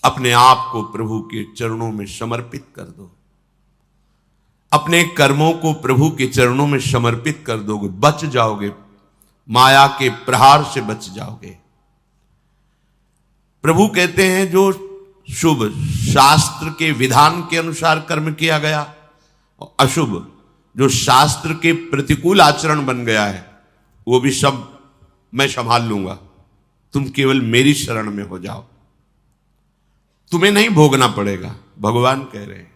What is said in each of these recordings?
अपने आप को प्रभु के चरणों में समर्पित कर दो, अपने कर्मों को प्रभु के चरणों में समर्पित कर दोगे, बच जाओगे, माया के प्रहार से बच जाओगे। प्रभु कहते हैं जो शुभ शास्त्र के विधान के अनुसार कर्म किया गया, और अशुभ जो शास्त्र के प्रतिकूल आचरण बन गया है, वो भी सब मैं संभाल लूंगा, तुम केवल मेरी शरण में हो जाओ, तुम्हें नहीं भोगना पड़ेगा। भगवान कह रहे हैं।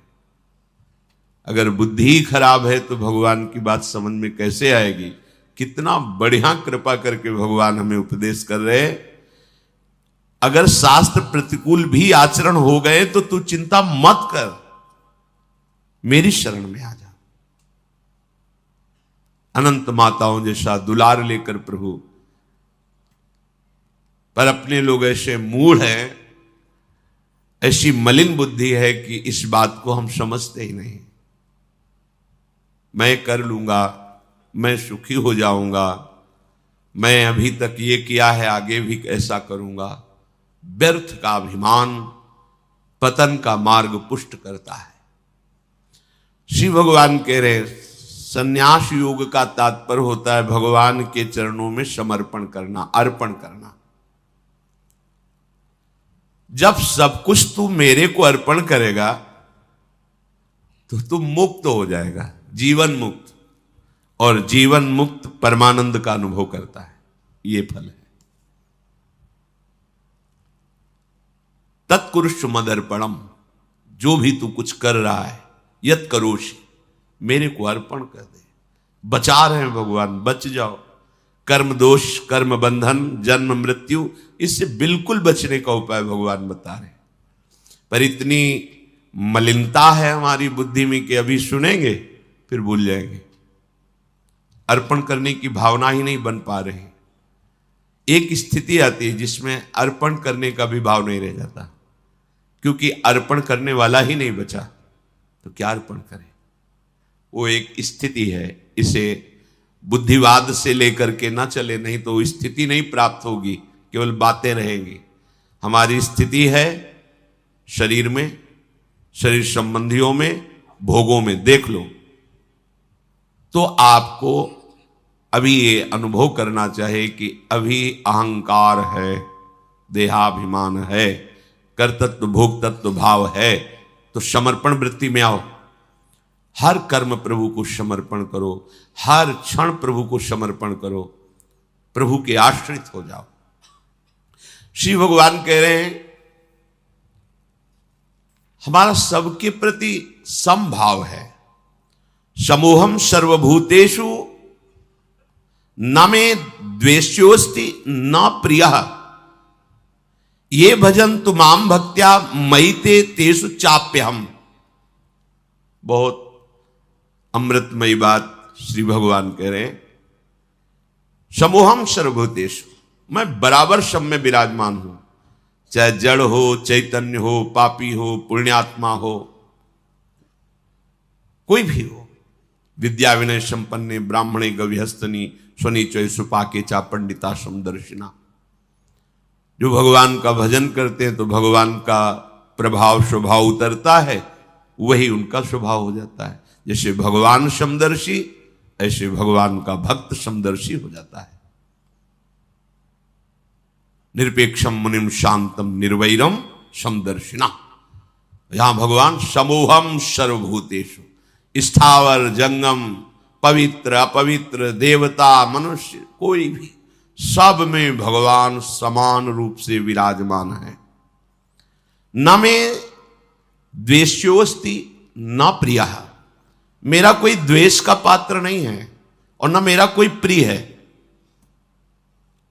अगर बुद्धि ही खराब है तो भगवान की बात समझ में कैसे आएगी। कितना बढ़िया कृपा करके भगवान हमें उपदेश कर रहे हैं। अगर शास्त्र प्रतिकूल भी आचरण हो गए तो तू चिंता मत कर, मेरी शरण में आ जा। अनंत माताओं जैसा दुलार लेकर प्रभु, पर अपने लोग ऐसे मूढ़ हैं, ऐसी मलिन बुद्धि है कि इस बात को हम समझते ही नहीं। मैं कर लूंगा, मैं सुखी हो जाऊंगा, मैं अभी तक ये किया है आगे भी ऐसा करूंगा। व्यर्थ का अभिमान पतन का मार्ग पुष्ट करता है। श्री भगवान कह रहे संन्यास योग का तात्पर्य होता है भगवान के चरणों में समर्पण करना, अर्पण करना। जब सब कुछ तू मेरे को अर्पण करेगा तो तू मुक्त हो जाएगा, जीवन मुक्त, और जीवन मुक्त परमानंद का अनुभव करता है। ये फल है। तत्कुरुष मदर्पणम, जो भी तू कुछ कर रहा है, यत करोषि, मेरे को अर्पण कर दे। बचा रहे हैं भगवान, बच जाओ। कर्म दोष, कर्म बंधन, जन्म मृत्यु, इससे बिल्कुल बचने का उपाय भगवान बता रहे। पर इतनी मलिनता है हमारी बुद्धि में कि अभी सुनेंगे फिर भूल जाएंगे। अर्पण करने की भावना ही नहीं बन पा रही। एक स्थिति आती है जिसमें अर्पण करने का भी भाव नहीं रह जाता, क्योंकि अर्पण करने वाला ही नहीं बचा तो क्या अर्पण करें। वो एक स्थिति है, इसे बुद्धिवाद से लेकर के ना चले, नहीं तो स्थिति नहीं प्राप्त होगी, केवल बातें रहेंगी। हमारी स्थिति है शरीर में, शरीर संबंधियों में, भोगों में। देख लो तो आपको अभी ये अनुभव करना चाहिए कि अभी अहंकार है, देहाभिमान है, कर्तृत्व भोक्तृत्व भाव है, तो समर्पण वृत्ति में आओ। हर कर्म प्रभु को समर्पण करो, हर क्षण प्रभु को समर्पण करो, प्रभु के आश्रित हो जाओ। श्री भगवान कह रहे हैं हमारा सबके प्रति समभाव है। समोहम सर्वभूतेषु न मे द्वेष्योस्ति न प्रियः ये भजन्तु माम भक्त्या मयि ते तेषु चाप्यहम्। बहुत अमृतमयी बात श्री भगवान कह रहे हैं। समोहम सर्वभूतेषु, मैं बराबर सब में विराजमान हूं, चाहे जड़ हो, चैतन्य हो, पापी हो, पुण्यात्मा हो, कोई भी हो। विद्या विनय संपन्ने ब्राह्मणे गविहस्तनी स्वनीचय सुपाके चा पंडिता समदर्शिना। जो भगवान का भजन करते हैं तो भगवान का प्रभाव स्वभाव उतरता है, वही उनका स्वभाव हो जाता है। जैसे भगवान समदर्शी, ऐसे भगवान का भक्त समदर्शी हो जाता है। निरपेक्षम मुनिम शांतम निर्वैरम समदर्शिना। यहां भगवान समोहम सर्वभूतेषु, स्थावर जंगम, पवित्र अपवित्र, देवता मनुष्य, कोई भी, सब में भगवान समान रूप से विराजमान है। न मे द्वेष्योस्ति न प्रियः, मेरा कोई द्वेष का पात्र नहीं है और न मेरा कोई प्रिय है।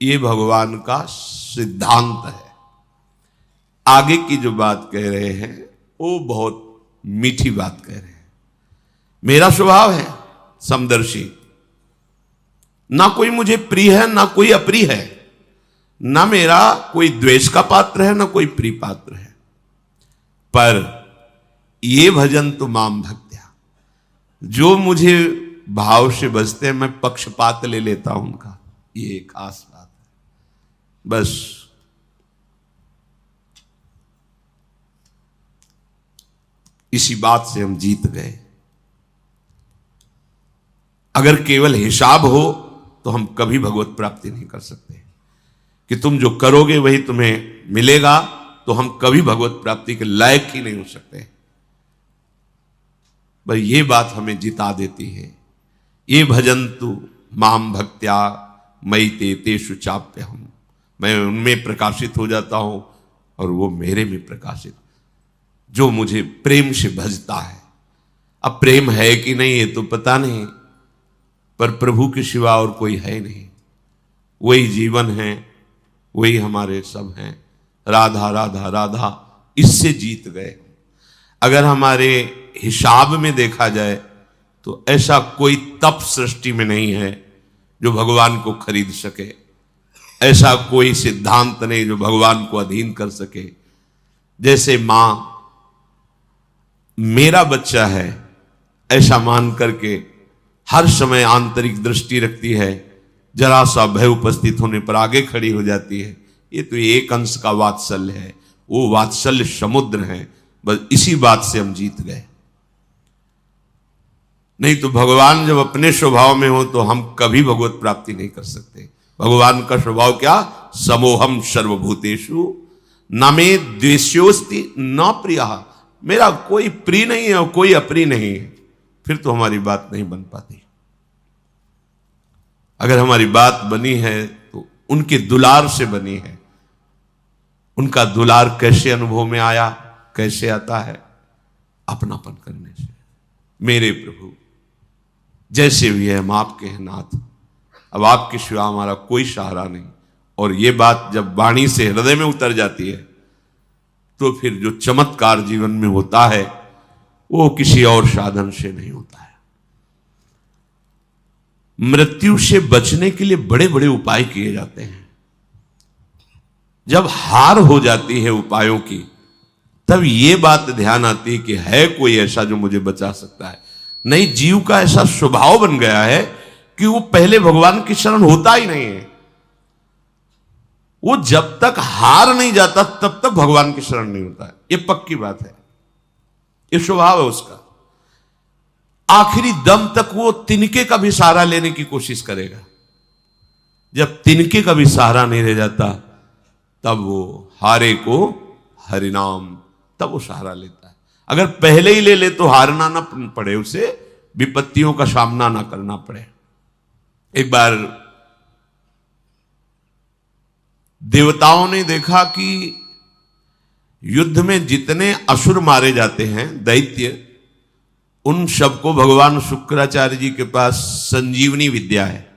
ये भगवान का सिद्धांत है। आगे की जो बात कह रहे हैं वो बहुत मीठी बात कह रहे हैं। मेरा स्वभाव है समदर्शी, ना कोई मुझे प्रिय है ना कोई अप्रिय है, ना मेरा कोई द्वेष का पात्र है ना कोई प्रिय पात्र है। पर ये भजन तो माम भक्त्या, जो मुझे भाव से बजते हैं मैं पक्षपात ले लेता हूं उनका। ये खास बात है। बस इसी बात से हम जीत गए। अगर केवल हिसाब हो तो हम कभी भगवत प्राप्ति नहीं कर सकते, कि तुम जो करोगे वही तुम्हें मिलेगा, तो हम कभी भगवत प्राप्ति के लायक ही नहीं हो सकते। भाई ये बात हमें जिता देती है। ये भजन्तु माम भक्त्या मयि ते तेषु चाप्यहम्, मैं उनमें प्रकाशित हो जाता हूं और वो मेरे में प्रकाशित, जो मुझे प्रेम से भजता है। अब प्रेम है कि नहीं ये तो पता नहीं, पर प्रभु के सिवा और कोई है नहीं। वही जीवन है, वही हमारे सब हैं। राधा राधा राधा, इससे जीत गए। अगर हमारे हिसाब में देखा जाए तो ऐसा कोई तप सृष्टि में नहीं है जो भगवान को खरीद सके, ऐसा कोई सिद्धांत नहीं जो भगवान को अधीन कर सके। जैसे मां मेरा बच्चा है ऐसा मान करके हर समय आंतरिक दृष्टि रखती है, जरा सा भय उपस्थित होने पर आगे खड़ी हो जाती है। ये तो एक अंश का वात्सल्य है, वो वात्सल्य समुद्र है। बस इसी बात से हम जीत गए। नहीं तो भगवान जब अपने स्वभाव में हो तो हम कभी भगवत प्राप्ति नहीं कर सकते। भगवान का स्वभाव क्या? समोहम सर्वभूतेषु न मे द्वेष्योस्ति न प्रियः, मेरा कोई प्रिय नहीं है और कोई अप्रिय नहीं है। फिर तो हमारी बात नहीं बन पाती। अगर हमारी बात बनी है तो उनके दुलार से बनी है। उनका दुलार कैसे अनुभव में आया? कैसे आता है? अपनापन करने से। मेरे प्रभु जैसे भी है हम आपके हैं नाथ, अब आपके सिवा हमारा कोई सहारा नहीं। और ये बात जब वाणी से हृदय में उतर जाती है तो फिर जो चमत्कार जीवन में होता है वो किसी और साधन से नहीं होता है। मृत्यु से बचने के लिए बड़े बड़े उपाय किए जाते हैं। जब हार हो जाती है उपायों की, तब ये बात ध्यान आती है कि है कोई ऐसा जो मुझे बचा सकता है। नहीं, जीव का ऐसा स्वभाव बन गया है कि वो पहले भगवान की शरण होता ही नहीं है। वो जब तक हार नहीं जाता तब तक भगवान की शरण नहीं होता है। ये पक्की बात है, ये स्वभाव है उसका। आखिरी दम तक वो तिनके का भी सहारा लेने की कोशिश करेगा। जब तिनके का भी सहारा नहीं रह जाता तब वो हारे को हरिनाम, तब वो सहारा लेता है। अगर पहले ही ले ले तो हारना ना पड़े, उसे विपत्तियों का सामना ना करना पड़े। एक बार देवताओं ने देखा कि युद्ध में जितने असुर मारे जाते हैं, दैत्य, उन सबको भगवान शुक्राचार्य जी के पास संजीवनी विद्या है।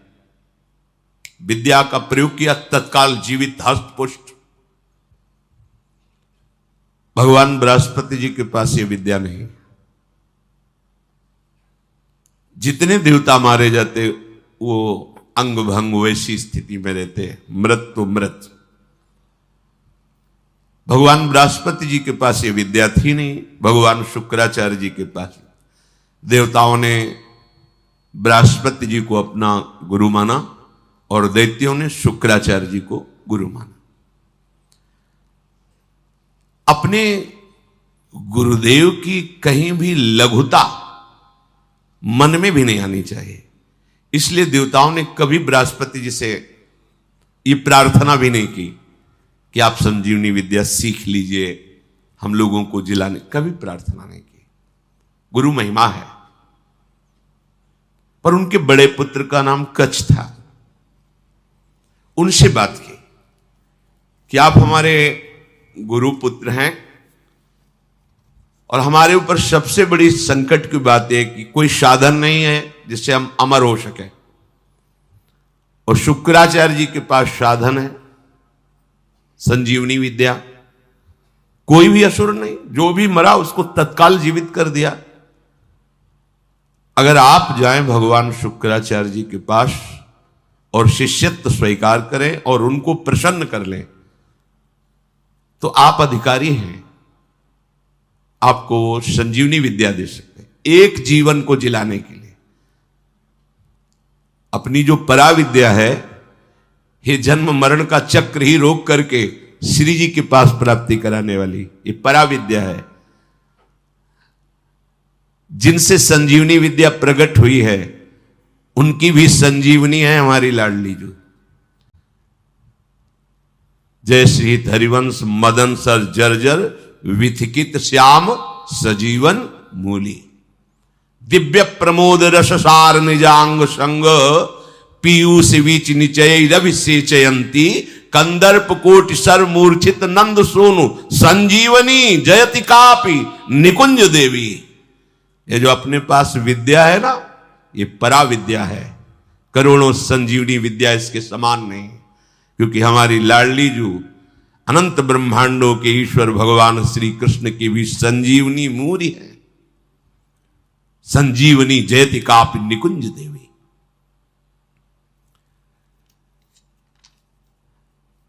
विद्या का प्रयोग किया, तत्काल जीवित हस्त पुष्ट। भगवान बृहस्पति जी के पास ये विद्या नहीं। जितने देवता मारे जाते वो अंग भंग वैसी स्थिति में रहते, मृत तो मृत। भगवान बृहस्पति जी के पास ये विद्या थी नहीं, भगवान शुक्राचार्य जी के पास। देवताओं ने बृहस्पति जी को अपना गुरु माना और दैत्यों ने शुक्राचार्य जी को गुरु माना। अपने गुरुदेव की कहीं भी लघुता मन में भी नहीं आनी चाहिए। इसलिए देवताओं ने कभी बृहस्पति जी से ये प्रार्थना भी नहीं की कि आप संजीवनी विद्या सीख लीजिए, हम लोगों को जिलाने, कभी प्रार्थना नहीं की। गुरु महिमा है। पर उनके बड़े पुत्र का नाम कच्छ था। उनसे बात की कि आप हमारे गुरु पुत्र हैं और हमारे ऊपर सबसे बड़ी संकट की बात है कि कोई साधन नहीं है जिससे हम अमर हो सके। और शुक्राचार्य जी के पास साधन है, संजीवनी विद्या। कोई भी असुर नहीं, जो भी मरा उसको तत्काल जीवित कर दिया। अगर आप जाएं भगवान शुक्राचार्य जी के पास और शिष्यत्व स्वीकार करें और उनको प्रसन्न कर लें तो आप अधिकारी हैं, आपको वो संजीवनी विद्या दे सकते हैं एक जीवन को जिलाने के लिए। अपनी जो पराविद्या है, ये जन्म मरण का चक्र ही रोक करके श्री जी के पास प्राप्ति कराने वाली ये पराविद्या है। जिनसे संजीवनी विद्या प्रकट हुई है उनकी भी संजीवनी है हमारी लाडली जो। जय श्री हरिवंश मदन सर जर्जर विथिकित श्याम सजीवन मूली। दिव्य प्रमोद रस सार निजांग संग पीयूष बीच निचय रविसेचयंती कंदर्प कोटि सर मूर्छित नंद सोनु संजीवनी जयति कापी निकुंज देवी। ये जो अपने पास विद्या है ना, ये परा विद्या है, करोड़ों संजीवनी विद्या इसके समान नहीं। क्योंकि हमारी लाडली जो अनंत ब्रह्मांडों के ईश्वर भगवान श्री कृष्ण की भी संजीवनी मूरी है। संजीवनी जयति कापि निकुंज देवी।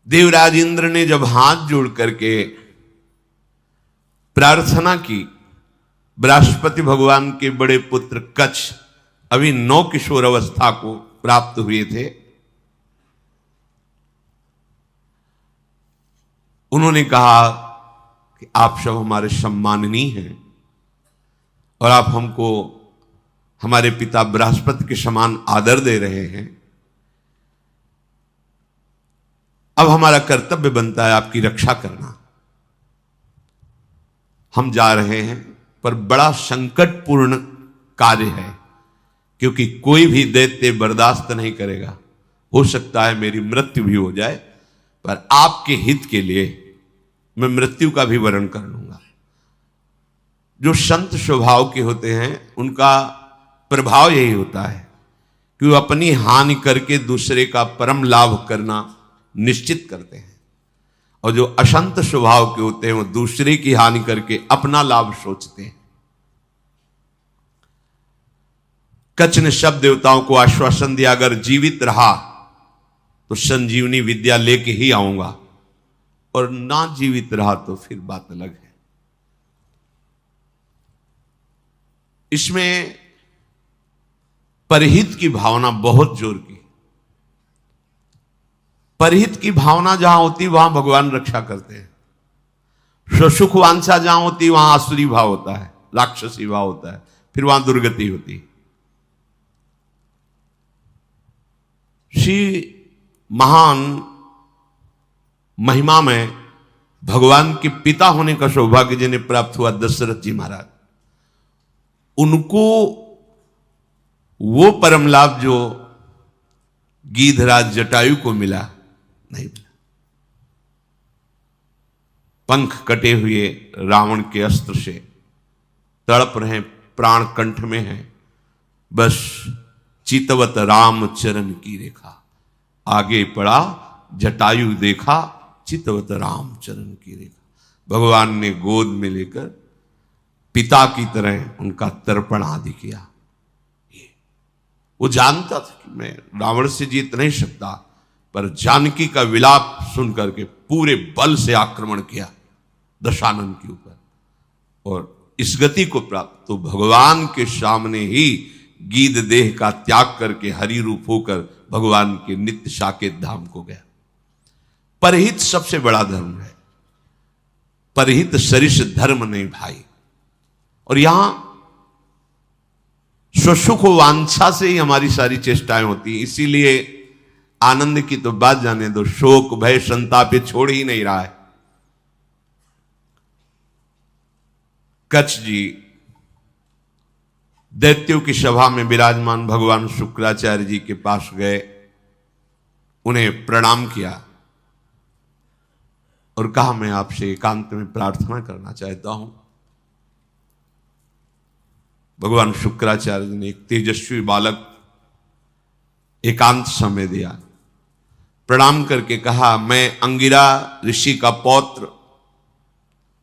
देवराज इंद्र ने जब हाथ जोड़ करके प्रार्थना की, बृहस्पति भगवान के बड़े पुत्र कच्छ अभी 9 किशोर अवस्था को प्राप्त हुए थे, उन्होंने कहा कि आप सब हमारे सम्माननीय हैं और आप हमको हमारे पिता बृहस्पति के समान आदर दे रहे हैं। अब हमारा कर्तव्य बनता है आपकी रक्षा करना। हम जा रहे हैं पर बड़ा संकटपूर्ण कार्य है, क्योंकि कोई भी दैत्य बर्दाश्त नहीं करेगा। हो सकता है मेरी मृत्यु भी हो जाए, पर आपके हित के लिए मैं मृत्यु का भी वरण कर लूंगा। जो संत स्वभाव के होते हैं उनका प्रभाव यही होता है कि वो अपनी हानि करके दूसरे का परम लाभ करना निश्चित करते हैं, और जो अशंत स्वभाव के होते हैं वो दूसरे की हानि करके अपना लाभ सोचते हैं। कच्छ ने सब देवताओं को आश्वासन दिया, अगर जीवित रहा तो संजीवनी विद्या लेके ही आऊंगा, और ना जीवित रहा तो फिर बात अलग है। इसमें परहित की भावना बहुत जोर की। परहित की भावना जहां होती वहां भगवान रक्षा करते हैं। स्वसुख वांछा जहां होती वहां आसुरी भाव होता है, राक्षसी भाव होता है, फिर वहां दुर्गति होती है। श्री महान महिमा में भगवान के पिता होने का सौभाग्य जिन्हें प्राप्त हुआ दशरथ जी महाराज, उनको वो परम लाभ जो गीधराज जटायु को मिला नहीं मिला। पंख कटे हुए रावण के अस्त्र से तड़प रहे, प्राण कंठ में है, बस चितवत राम चरण की रेखा। आगे पड़ा जटायु देखा, चितवत राम चरण की रेखा। भगवान ने गोद में लेकर पिता की तरह उनका तर्पण आदि किया। वो जानता था कि मैं रावण से जीत नहीं सकता, पर जानकी का विलाप सुन करके पूरे बल से आक्रमण किया दशानन के ऊपर, और इस गति को प्राप्त तो भगवान के सामने ही गीध देह का त्याग करके हरि रूप होकर भगवान के नित्य साकेत धाम को गया। परहित सबसे बड़ा धर्म है, परहित सरिष धर्म नहीं भाई। और यहां स्वसुख वांछा से ही हमारी सारी चेष्टाएं होती हैं, इसीलिए आनंद की तो बात जाने दो, शोक भय संताप ये छोड़ ही नहीं रहा है। कच्छ जी दैत्यों की सभा में विराजमान भगवान शुक्राचार्य जी के पास गए, उन्हें प्रणाम किया और कहा मैं आपसे एकांत में प्रार्थना करना चाहता हूं। भगवान शुक्राचार्य ने एक तेजस्वी बालक एकांत समय दिया, प्रणाम करके कहा मैं अंगिरा ऋषि का पौत्र,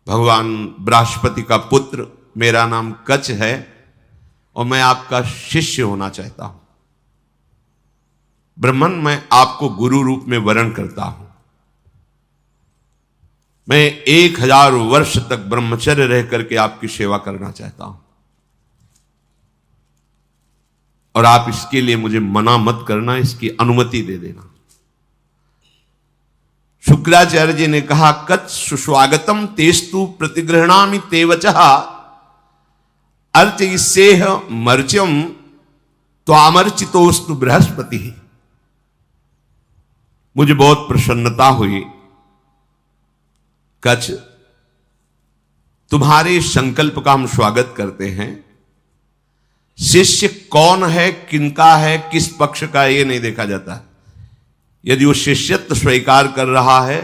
भगवान बृहस्पति का पुत्र, मेरा नाम कच्छ है और मैं आपका शिष्य होना चाहता हूं। ब्रह्मन मैं आपको गुरु रूप में वरण करता हूं। मैं 1000 वर्ष तक ब्रह्मचर्य रह करके आपकी सेवा करना चाहता हूं, और आप इसके लिए मुझे मना मत करना, इसकी अनुमति दे देना। शुक्राचार्य जी ने कहा कच्छ सुस्वागतम तेस्तु प्रतिगृहणामि ते वचः अर्चयिष्येह मर्च्यम त्वामर्चितोस्तु बृहस्पति। मुझे बहुत प्रसन्नता हुई। कच्छ, तुम्हारे संकल्प का हम स्वागत करते हैं। शिष्य कौन है, किनका है, किस पक्ष का, यह नहीं देखा जाता। यदि वो शिष्यत्व स्वीकार कर रहा है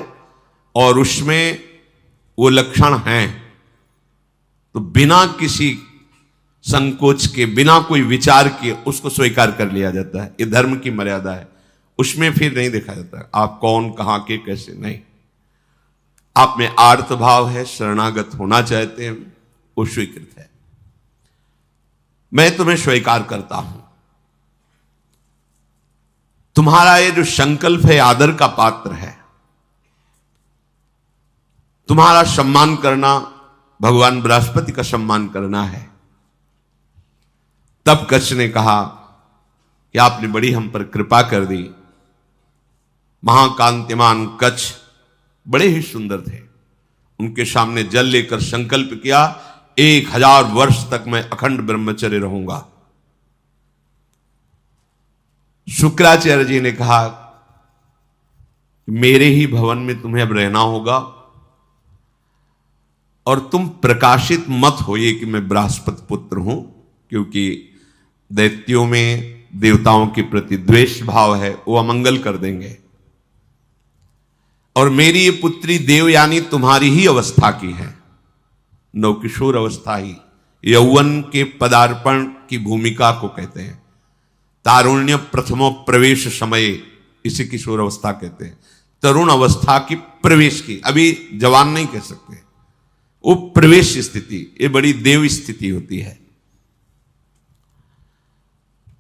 और उसमें वो लक्षण हैं, तो बिना किसी संकोच के, बिना कोई विचार के उसको स्वीकार कर लिया जाता है। ये धर्म की मर्यादा है। उसमें फिर नहीं देखा जाता आप कौन, कहां के, कैसे, नहीं। आप में आर्त भाव है, शरणागत होना चाहते हैं, वो स्वीकृत है। मैं तुम्हें स्वीकार करता हूं। तुम्हारा ये जो संकल्प है आदर का पात्र है। तुम्हारा सम्मान करना, भगवान बृहस्पति का सम्मान करना है। तब कच्छ ने कहा कि आपने बड़ी हम पर कृपा कर दी। महाकांतिमान कच्छ बड़े ही सुंदर थे। उनके सामने जल लेकर संकल्प किया, 1000 वर्ष तक मैं अखंड ब्रह्मचर्य रहूंगा। शुक्राचार्य जी ने कहा, मेरे ही भवन में तुम्हें अब रहना होगा और तुम प्रकाशित मत होइए कि मैं बृहस्पति पुत्र हूं, क्योंकि दैत्यों में देवताओं के प्रति द्वेष भाव है, वो अमंगल कर देंगे। और मेरी ये पुत्री देवयानी तुम्हारी ही अवस्था की है, नवकिशोर अवस्था ही, यौवन के पदार्पण की भूमिका को कहते हैं। तारुण्य प्रथमो प्रवेश समय, इसे किशोर अवस्था कहते हैं। तरुण अवस्था की प्रवेश की, अभी जवान नहीं कह सकते, वो प्रवेश स्थिति, ये बड़ी देव स्थिति होती है।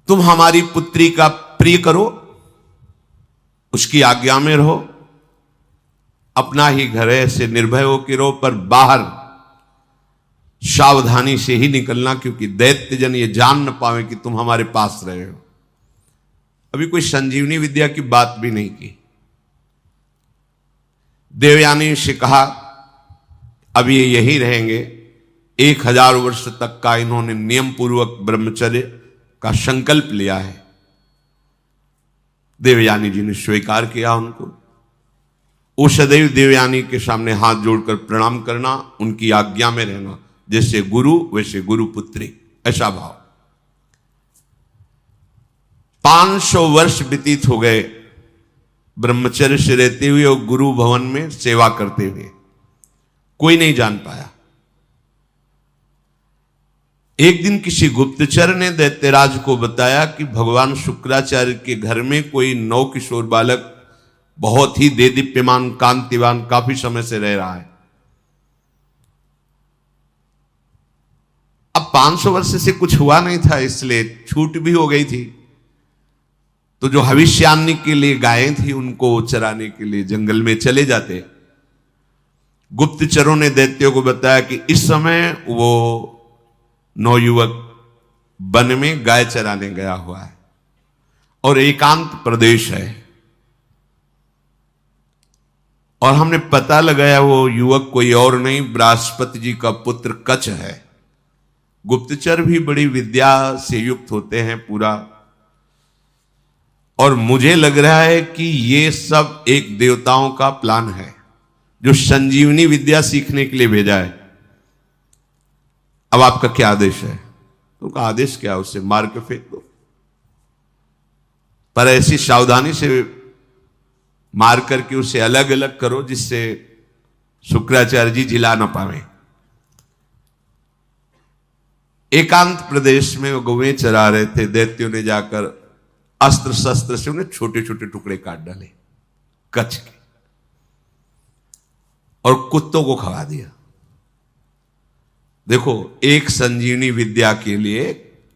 तुम हमारी पुत्री का प्रिय करो, उसकी आज्ञा में रहो, अपना ही घर है, ऐसे निर्भय हो के रहो, पर बाहर सावधानी से ही निकलना, क्योंकि दैत्य जन ये जान न पावे कि तुम हमारे पास रहे हो। अभी कोई संजीवनी विद्या की बात भी नहीं की। देवयानी से कहा अब ये यही रहेंगे। 1000 वर्ष तक का इन्होंने नियम पूर्वक ब्रह्मचर्य का संकल्प लिया है। देवयानी जी ने स्वीकार किया उनको। वो सदैव देवयानी के सामने हाथ जोड़कर प्रणाम करना, उनकी आज्ञा में रहना, जैसे गुरु वैसे गुरु पुत्री, ऐसा भाव। 500 वर्ष व्यतीत हो गए ब्रह्मचर्य से रहते हुए और गुरु भवन में सेवा करते हुए। कोई नहीं जान पाया। एक दिन किसी गुप्तचर ने दैत्यराज को बताया कि भगवान शुक्राचार्य के घर में कोई नवकिशोर बालक बहुत ही देदीप्यमान, कांतिवान, काफी समय से रह रहा है। अब 500 वर्ष से कुछ हुआ नहीं था, इसलिए छूट भी हो गई थी। तो जो भविष्यान्नी के लिए गायें थी, उनको चराने के लिए जंगल में चले जाते। गुप्तचरों ने दैत्यों को बताया कि इस समय वो नवयुवक वन में गाय चराने गया हुआ है और एकांत प्रदेश है, और हमने पता लगाया वो युवक कोई और नहीं, बृहस्पति जी का पुत्र कच्छ है। गुप्तचर भी बड़ी विद्या से युक्त होते हैं पूरा, और मुझे लग रहा है कि ये सब एक देवताओं का प्लान है जो संजीवनी विद्या सीखने के लिए भेजा है। अब आपका क्या आदेश है? तो आदेश क्या, उसे मार के फेंक दो, पर ऐसी सावधानी से मार करके उसे अलग अलग करो जिससे शुक्राचार्य जी जिला ना पावे। एकांत प्रदेश में वो गौएं चरा रहे थे। दैत्यों ने जाकर अस्त्र शस्त्र से उन्हें छोटे छोटे टुकड़े काट डाले कच्छ के, और कुत्तों को खवा दिया। देखो, एक संजीवनी विद्या के लिए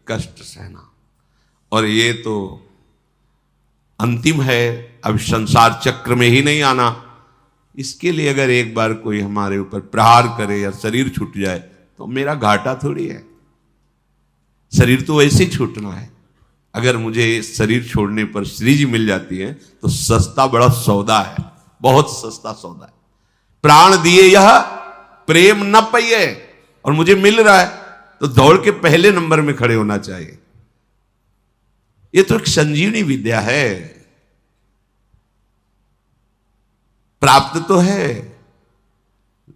कष्ट सहना, और ये तो अंतिम है, अब संसार चक्र में ही नहीं आना। इसके लिए अगर एक बार कोई हमारे ऊपर प्रहार करे या शरीर छूट जाए तो मेरा घाटा थोड़ी है। शरीर तो वैसे ही छूटना है। अगर मुझे शरीर छोड़ने पर श्री जी मिल जाती है तो सस्ता बड़ा सौदा है, बहुत सस्ता सौदा है। प्राण दिए यह प्रेम न पाइए, और मुझे मिल रहा है। तो दौड़ के पहले नंबर में खड़े होना चाहिए। ये तो एक संजीवनी विद्या है, प्राप्त तो है।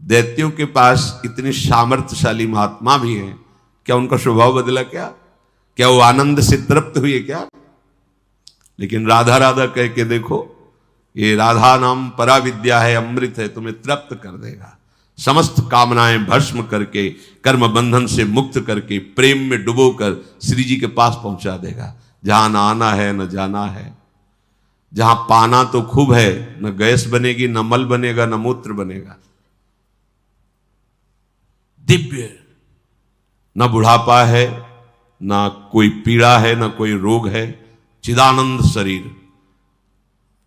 दैत्यों के पास इतने सामर्थ्यशाली महात्मा भी हैं, क्या उनका स्वभाव बदला? क्या वो आनंद से तृप्त हुए क्या? लेकिन राधा राधा कह के देखो, ये राधा नाम परा विद्या है, अमृत है, तुम्हें तृप्त कर देगा। समस्त कामनाएं भस्म करके, कर्म बंधन से मुक्त करके, प्रेम में डुबोकर श्री जी के पास पहुंचा देगा, जहां न आना है न जाना है, जहां पाना तो खूब है, न गैस बनेगी, न मल बनेगा, न मूत्र बनेगा। दिव्य, न बुढ़ापा है, न कोई पीड़ा है, न कोई रोग है, चिदानंद शरीर।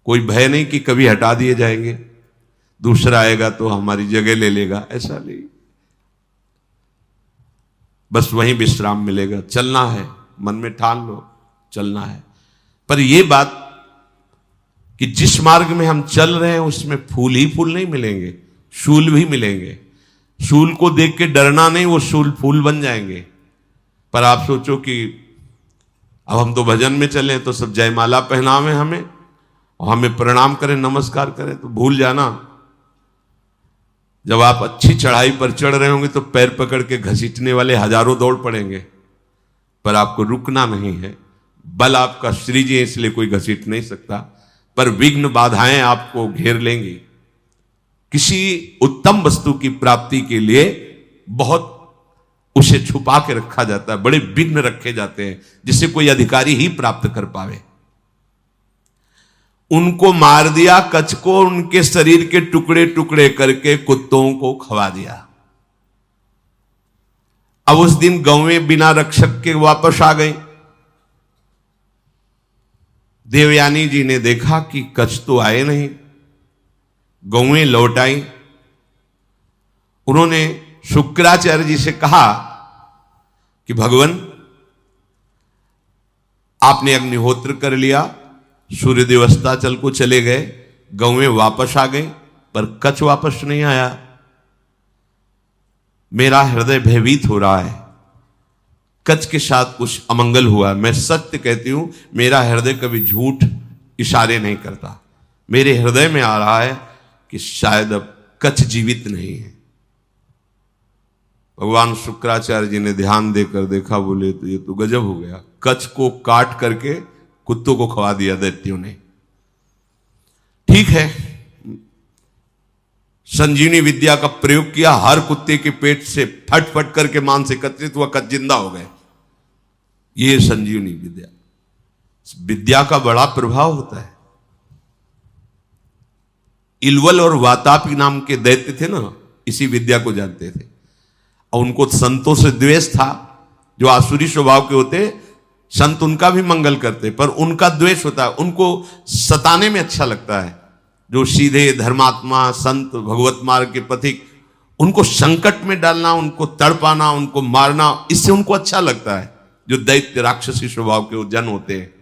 कोई भय नहीं कि कभी हटा दिए जाएंगे, दूसरा आएगा तो हमारी जगह ले लेगा, ऐसा नहीं। बस वहीं विश्राम मिलेगा। चलना है, मन में ठान लो, चलना है। पर यह बात कि जिस मार्ग में हम चल रहे हैं उसमें फूल ही फूल नहीं मिलेंगे, शूल भी मिलेंगे। शूल को देख के डरना नहीं, वो शूल फूल बन जाएंगे। पर आप सोचो कि अब हम तो भजन में चले तो सब जयमाला पहनावे हमें और हमें प्रणाम करें, नमस्कार करें, तो भूल जाना जब आप अच्छी चढ़ाई पर चढ़ रहे होंगे तो पैर पकड़ के घसीटने वाले हजारों दौड़ पड़ेंगे, पर आपको रुकना नहीं है। बल आपका श्री जी है, इसलिए कोई घसीट नहीं सकता, पर विघ्न बाधाएं आपको घेर लेंगी। किसी उत्तम वस्तु की प्राप्ति के लिए बहुत उसे छुपा के रखा जाता है, बड़े विघ्न रखे जाते हैं जिसे कोई अधिकारी ही प्राप्त कर पावे। उनको मार दिया, कच्छ को उनके शरीर के टुकड़े टुकड़े करके कुत्तों को खवा दिया। अब उस दिन गौवें बिना रक्षक के वापस आ गई। देवयानी जी ने देखा कि कच्छ तो आए नहीं, गौवें लौट आई। उन्होंने शुक्राचार्य जी से कहा कि भगवान, आपने अग्निहोत्र कर लिया, सूर्यदेव अस्ताचल को चले गए, गौवें वापस आ गई, पर कच्छ वापस नहीं आया। मेरा हृदय भयभीत हो रहा है, कच्छ के साथ कुछ अमंगल हुआ। मैं सत्य कहती हूं, मेरा हृदय कभी झूठ इशारे नहीं करता। मेरे हृदय में आ रहा है कि शायद अब कच्छ जीवित नहीं है। भगवान शुक्राचार्य जी ने ध्यान देकर देखा, बोले तो ये तो गजब हो गया, कच्छ को काट करके कुत्तों को खवा दिया दैत्यों ने। ठीक है, संजीवनी विद्या का प्रयोग किया, हर कुत्ते के पेट से फट फट करके मांस एकत्रित हुआ, कच्छ जिंदा हो गए। ये संजीवनी विद्या, विद्या का बड़ा प्रभाव होता है। इलवल और वातापी नाम के दैत्य थे ना, इसी विद्या को जानते थे और उनको संतों से द्वेष था। जो आसुरी स्वभाव के होते, संत उनका भी मंगल करते, पर उनका द्वेष होता है, उनको सताने में अच्छा लगता है। जो सीधे धर्मात्मा संत भगवत मार्ग के पथिक, उनको संकट में डालना, उनको तड़पाना, उनको मारना, इससे उनको अच्छा लगता है। जो दैत्य राक्षसी स्वभाव के जन होते हैं,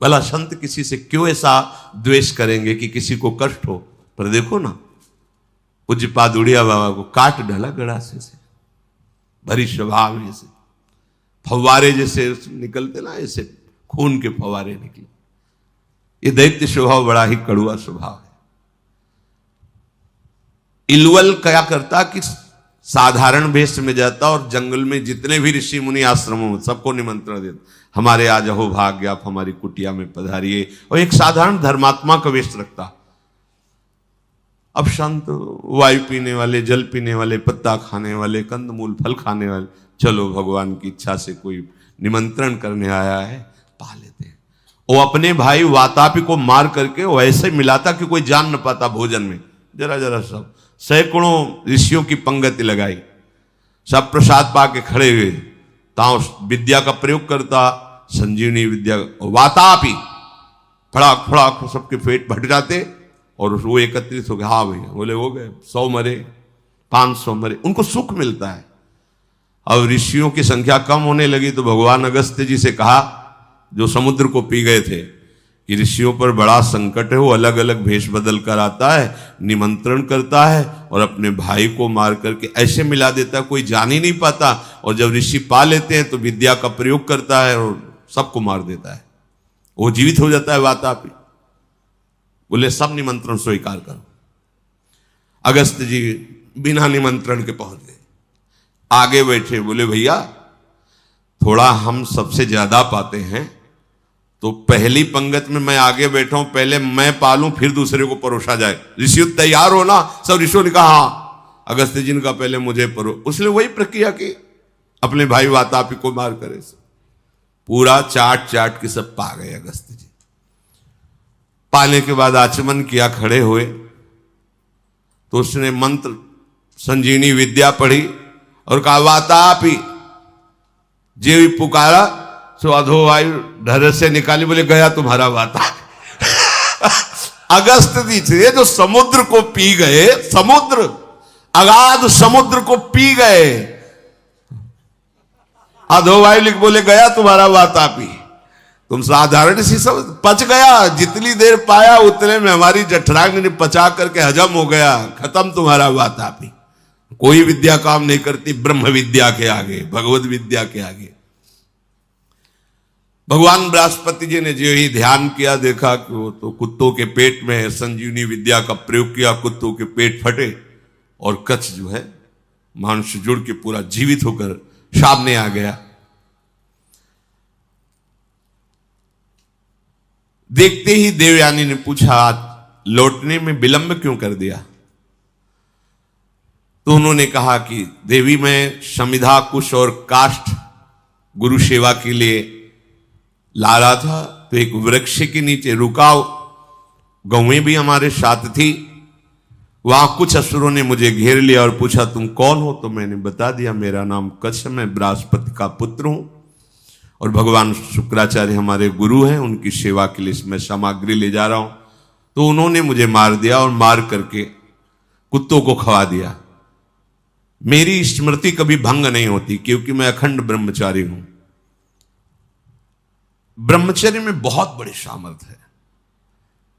भला संत किसी से क्यों ऐसा द्वेष करेंगे कि किसी को कष्ट हो। पर देखो ना, पूज्यपाद उड़िया बाबा को काट डाला गड़ासे से, भरी स्वभाव जैसे फव्वारे जैसे निकलते ना, ऐसे खून के फव्वारे निकले। ये दैत्य स्वभाव बड़ा ही कड़ुआ स्वभाव है। इलवल क्या करता कि साधारण वेश में जाता और जंगल में जितने भी ऋषि मुनि आश्रमों में सबको निमंत्रण देता, हमारे आज अहो भाग्य, आप हमारी कुटिया में पधारिए, और एक साधारण धर्मात्मा का वेश रखता। अब संत वायु पीने वाले, जल पीने वाले, पत्ता खाने वाले, कंदमूल फल खाने वाले, चलो भगवान की इच्छा से कोई निमंत्रण करने आया है, पा लेते हैं। वो अपने भाई वातापी को मार करके वो ऐसे मिलाता कि कोई जान न पाता भोजन में। जरा जरा सब सैकड़ों ऋषियों की पंगति लगाई, सब प्रसाद पा के खड़े हुए, ताओ विद्या का प्रयोग करता, संजीवनी विद्या। वातापी फड़ाक फड़ाक सबके पेट भट जाते और वो एकत्रित हो गए। हाँ भैया, बोले हो गए, 100 मरे, 500 मरे, उनको सुख मिलता है। अब ऋषियों की संख्या कम होने लगी तो भगवान अगस्त्य जी से कहा, जो समुद्र को पी गए थे, कि ऋषियों पर बड़ा संकट है, वो अलग अलग भेष बदल कर आता है, निमंत्रण करता है और अपने भाई को मार करके ऐसे मिला देता है कोई जान ही नहीं पाता, और जब ऋषि पा लेते हैं तो विद्या का प्रयोग करता है और सबको मार देता है, वो जीवित हो जाता है वातापी। बोले सब निमंत्रण स्वीकार करो। अगस्त जी बिना निमंत्रण के पहुंच गए, आगे बैठे, बोले भैया थोड़ा हम सबसे ज्यादा पाते हैं तो पहली पंगत में मैं आगे बैठा हूं, पहले मैं पालूं फिर दूसरे को परोसा जाए। ऋषि तैयार हो ना? सब ऋषियों ने कहा हाँ। अगस्त जी ने कहा पहले मुझे परो, उसने वही प्रक्रिया की, अपने भाई वातापी को मार करे पूरा चाट चाट के सब पा गए अगस्त जी। पाने के बाद आचमन किया, खड़े हुए तो उसने मंत्र संजीवनी विद्या पढ़ी और कहा वातापी, जे पुकारा सो अधोवायु ढर से निकाली, बोले गया तुम्हारा वातापी। अगस्त जी थे जो समुद्र को पी गए, समुद्र अगाध समुद्र को पी गए, अधोवायु लिख बोले गया तुम्हारा वातापी। तुम साधारण सी सब पच गया, जितनी देर पाया उतने में हमारी जठराग्नि ने पचा करके हजम हो गया, खत्म तुम्हारा वातापी। कोई विद्या काम नहीं करती ब्रह्म विद्या के आगे, भगवत विद्या के आगे। भगवान बृहस्पति जी ने जो ही ध्यान किया, देखा कि वो तो कुत्तों के पेट में है, संजीवनी विद्या का प्रयोग किया, कुत्तों के पेट फटे और कच्छ जो है मांस जुड़ के पूरा जीवित होकर सामने आ गया। देखते ही देवयानी ने पूछा लौटने में विलंब क्यों कर दिया? तो उन्होंने कहा कि देवी मैं समिधा कुश और काष्ठ गुरु सेवा के लिए ला रहा था, तो एक वृक्ष के नीचे रुकाओ, गौएं भी हमारे साथ थी, वहां कुछ असुरों ने मुझे घेर लिया और पूछा तुम कौन हो? तो मैंने बता दिया मेरा नाम कच्छ, मैं बृहस्पति का पुत्र हूं और भगवान शुक्राचार्य हमारे गुरु हैं, उनकी सेवा के लिए मैं सामग्री ले जा रहा हूं। तो उन्होंने मुझे मार दिया और मार करके कुत्तों को खवा दिया। मेरी स्मृति कभी भंग नहीं होती क्योंकि मैं अखंड ब्रह्मचारी हूं। ब्रह्मचर्य में बहुत बड़ी सामर्थ्य है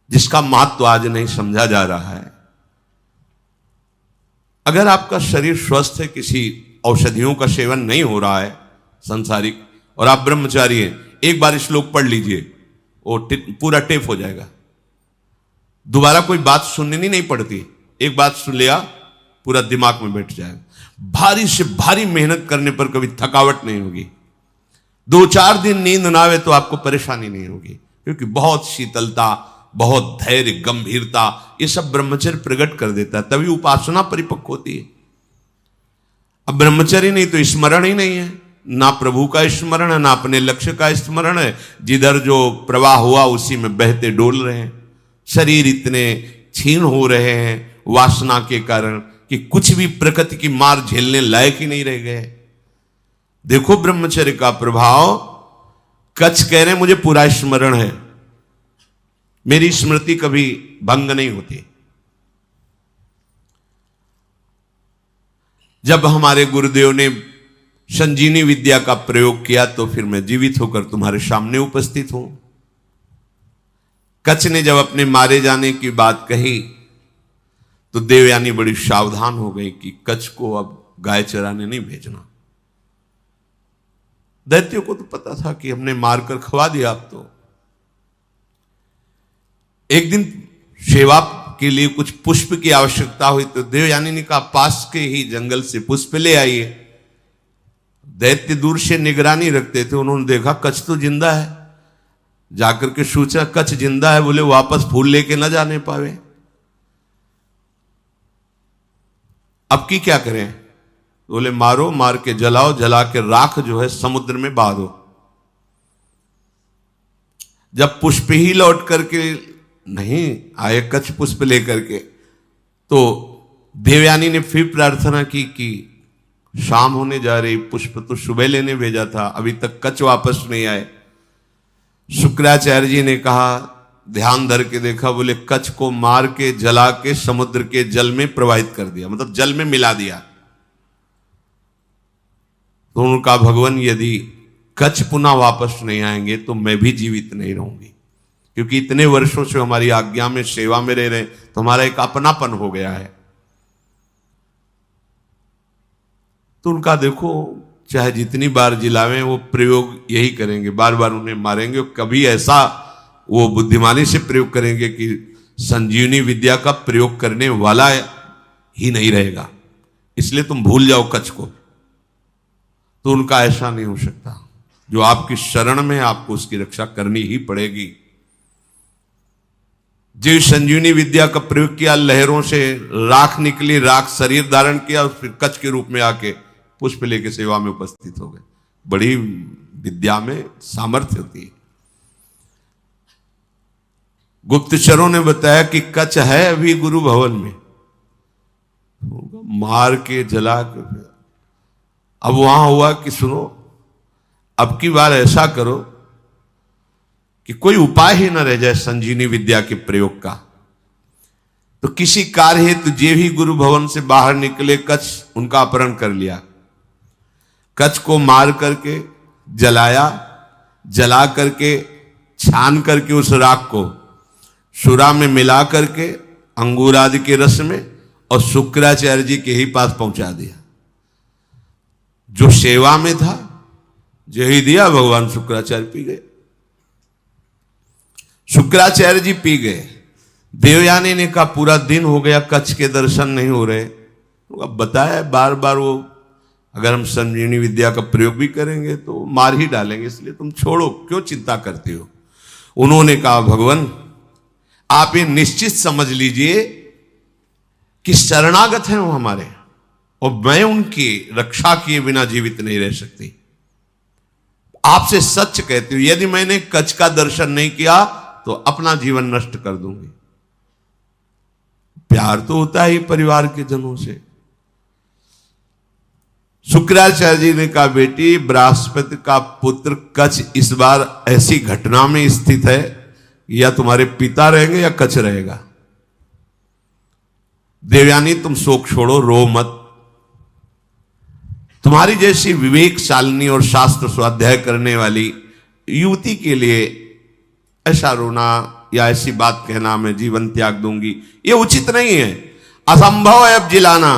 जिसका महत्व आज नहीं समझा जा रहा है। अगर आपका शरीर स्वस्थ है, किसी औषधियों का सेवन नहीं हो रहा है संसारिक, और आप ब्रह्मचारी हैं, एक बार श्लोक पढ़ लीजिए, वो पूरा टेप हो जाएगा। दोबारा कोई बात सुननी नहीं पड़ती, एक बात सुन लिया पूरा दिमाग में बैठ जाएगा। भारी से भारी मेहनत करने पर कभी थकावट नहीं होगी। 2-4 दिन नींद ना आवे तो आपको परेशानी नहीं होगी, क्योंकि बहुत शीतलता, बहुत धैर्य, गंभीरता, ये सब ब्रह्मचर्य प्रकट कर देता है, तभी उपासना परिपक्व होती है। अब ब्रह्मचर्य नहीं तो स्मरण ही नहीं है, ना प्रभु का स्मरण है, ना अपने लक्ष्य का स्मरण है। जिधर जो प्रवाह हुआ उसी में बहते डोल रहे हैं। शरीर इतने क्षीण हो रहे हैं वासना के कारण कि कुछ भी प्रकृति की मार झेलने लायक ही नहीं रह गए। देखो ब्रह्मचर्य का प्रभाव। कच्छ कह रहे हैं मुझे पूरा स्मरण है, मेरी स्मृति कभी भंग नहीं होती। जब हमारे गुरुदेव ने संजीवनी विद्या का प्रयोग किया तो फिर मैं जीवित होकर तुम्हारे सामने उपस्थित हूं। कच्छ ने जब अपने मारे जाने की बात कही तो देवयानी बड़ी सावधान हो गई कि कच्छ को अब गाय चराने नहीं भेजना। दैत्यों को तो पता था कि हमने मारकर खवा दिया। अब तो एक दिन सेवा के लिए कुछ पुष्प की आवश्यकता हुई तो देवयानी ने कहा पास के ही जंगल से पुष्प ले आइए। दैत्य दूर से निगरानी रखते थे, उन्होंने देखा कच्छ तो जिंदा है, जाकर के सोचा कच्छ जिंदा है, बोले वापस फूल लेके ना जाने पावे। अब की क्या करें? बोले मारो, मार के जलाओ, जला के राख जो है समुद्र में बहा दो। जब पुष्प ही लौट करके नहीं आए कच्छ पुष्प लेकर के, तो देवयानी ने फिर प्रार्थना की कि शाम होने जा रही, पुष्प तो सुबह लेने भेजा था, अभी तक कच्छ वापस नहीं आए। शुक्राचार्य जी ने कहा, ध्यान धर के देखा, बोले कच्छ को मार के जला के समुद्र के जल में प्रवाहित कर दिया, मतलब जल में मिला दिया। तो उनका भगवान यदि कच्छ पुनः वापस नहीं आएंगे तो मैं भी जीवित नहीं रहूंगी। क्योंकि इतने वर्षों से हमारी आज्ञा में सेवा में रह रहे हैं, तो हमारा एक अपनापन हो गया है। तो उनका देखो, चाहे जितनी बार जिलावें वो प्रयोग यही करेंगे, बार बार उन्हें मारेंगे। कभी ऐसा वो बुद्धिमानी से प्रयोग करेंगे कि संजीवनी विद्या का प्रयोग करने वाला ही नहीं रहेगा, इसलिए तुम भूल जाओ कच्छ को। तो उनका ऐसा नहीं हो सकता। जो आपकी शरण में, आपको उसकी रक्षा करनी ही पड़ेगी। जो संजीवनी विद्या का प्रयोग किया, लहरों से राख निकली, राख शरीर धारण किया, फिर कच्छ के रूप में आके पुष्प लेके सेवा में उपस्थित हो गए। बड़ी विद्या में सामर्थ्य होती है। गुप्तचरों ने बताया कि कच्छ है अभी गुरु भवन में, मार के जला के। अब वहां हुआ कि सुनो, अब की बार ऐसा करो कि कोई उपाय ही न रह जाए संजीवनी विद्या के प्रयोग का। तो किसी कार्य हेतु जे भी गुरु भवन से बाहर निकले, कच्छ उनका अपहरण कर लिया। कच्छ को मार करके जलाया, जला करके छान करके उस राख को सुरा में मिला करके अंगूर आदि के रस में और शुक्राचार्य जी के ही पास पहुंचा दिया। जो सेवा में था, जो ही दिया, भगवान शुक्राचार्य पी गए। शुक्राचार्य जी पी गए। देवयानी ने कहा पूरा दिन हो गया, कच्छ के दर्शन नहीं हो रहे। अब बताया बार बार, वो अगर हम संजीवनी विद्या का प्रयोग भी करेंगे तो मार ही डालेंगे, इसलिए तुम छोड़ो, क्यों चिंता करते हो। उन्होंने कहा भगवान आप ये निश्चित समझ लीजिए कि शरणागत हैं वो हमारे, और मैं उनकी रक्षा किए बिना जीवित नहीं रह सकती। आपसे सच कहती हूं, यदि मैंने कच्छ का दर्शन नहीं किया तो अपना जीवन नष्ट कर दूंगी। प्यार तो होता ही परिवार के जनों से। शुक्राचार्य जी ने कहा बेटी, बृहस्पति का पुत्र कच्छ इस बार ऐसी घटना में स्थित है, या तुम्हारे पिता रहेंगे या कच्छ रहेगा। देवयानी तुम शोक छोड़ो, रो मत। तुम्हारी जैसी विवेकशालिनी और शास्त्र स्वाध्याय करने वाली युवती के लिए ऐसा रोना या ऐसी बात कहना मैं जीवन त्याग दूंगी, ये उचित नहीं है। असंभव है अब जिलाना।